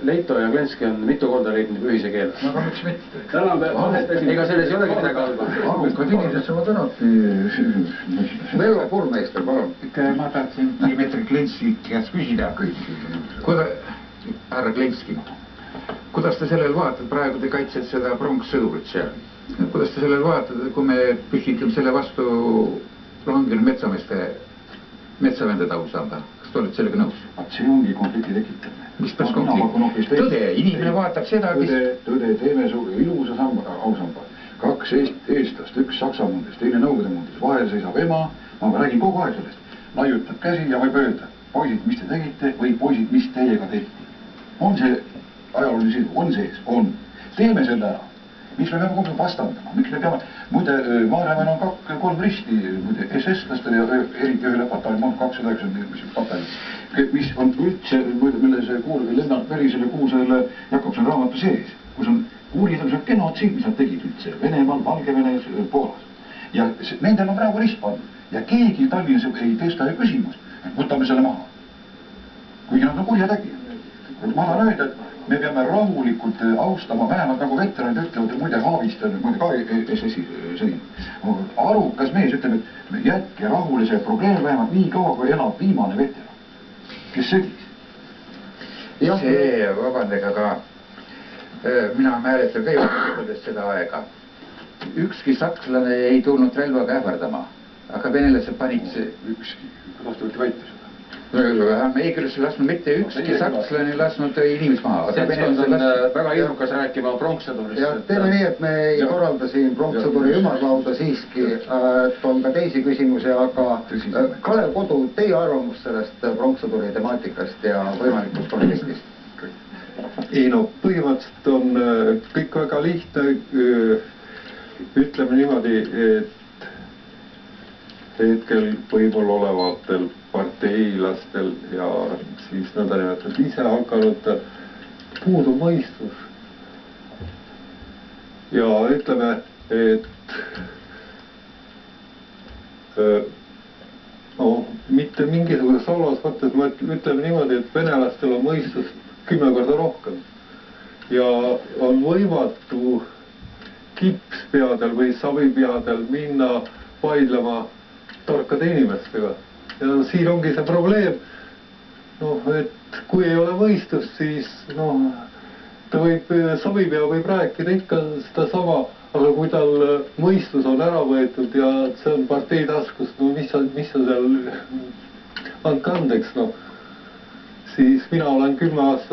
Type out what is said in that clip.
Leito ja Glenski on mitu korda leidnud ühise keele. Aga miks mitte? Ega selles ei olegi midagi halba. Arukad inimesed saavad alati... Vello Purmeister, palun. Ma tahtsin Dmitri Glenski käest küsida. Härra Glenski, kuidas te sellel vaatate, praegu te kaitsed seda pronkssõdurit seal. Kuidas te sellel vaatate, kui me püstitleme selle vastu langenud metsavende tausamba? Kas te olete sellega nõus? See ongi konflikti tekitamine. Mis peaks konflikti? Tõde, inimene vaatab seda... Tõde, teeme ilusa ausamba. 2 eestlast, 1 Saksamundist, teine Nõukogude mundis, vahel seisab ema, ma räägin kogu aeg sellest, laiutab käsi ja võib öelda, poisid, mis te tegite või poisid, mis teiega tehti. On see ajalooline sidu? On sees? On. Teeme selle ära. Miks me peame kogu vastandama? Miks me peame... Muide, Maarjamäel on 3 risti, SS-lastel ja eriti ühele pataljoni, 290 pataljoni, mis on üldse, mille see Lennart Verisele kuulsele Jakobsoni raamatu sees, kus on uuritud genotsiid, mis nad tegid üldse Venemaal, Valgevenes, Poolas. Ja nendel on praegu rist pandud ja keegi Tallinnas ei tõsta ju küsimus, et võtame selle maha. Kuigi nad on kurjategijad. Ma tahan öelda, et me peame rahulikult austama, vähemalt nagu veteranid ütlevad, muide Haavist on, muide ka SS-i sõin. Arukas mees ütleb, et jätke rahule see probleem vähemalt nii kaua, kui elab viimane veteran, kes sõdis. See, vabandega ka, mina mäletan kõigepealt seda aega. Ükski sakslane ei tulnud relvaga ähvardama, aga venelased panid see... Ükski, kuidas te võite väita seda? Ei küll lasknud mitte ükski sakslane lasnud inimest maha. Seltskond on väga hirmukas rääkima pronkssõdurist. Ja teeme nii, et me ei korralda siin pronkssõduri ümarlauda siiski, et on ka teisi küsimusi, aga Kalev Kodu, teie arvamus sellest pronkssõduri temaatikast ja võimalikust konfliktist? Ei no, põhimõtteliselt on kõik väga lihtne, ütleme niimoodi, et hetkel võimul olevatel parteilastel ja siis nõndanimetatud ise hakanud puudu mõistus. Ja ütleme, et mitte mingisuguse solvas mõttes, ütleme niimoodi, et venelastel on mõistust 10 korda rohkem. Ja on võimatu kipspeadel või savipeadel minna vaidlema tarkade inimestega. Ja siin ongi see probleem, et kui ei ole mõistust, siis savipea võib rääkida ikka seda sama, aga kui tal mõistus on ära võetud ja see on partei taskus, mis sa seal andke andeks, siis mina olen 10 aastat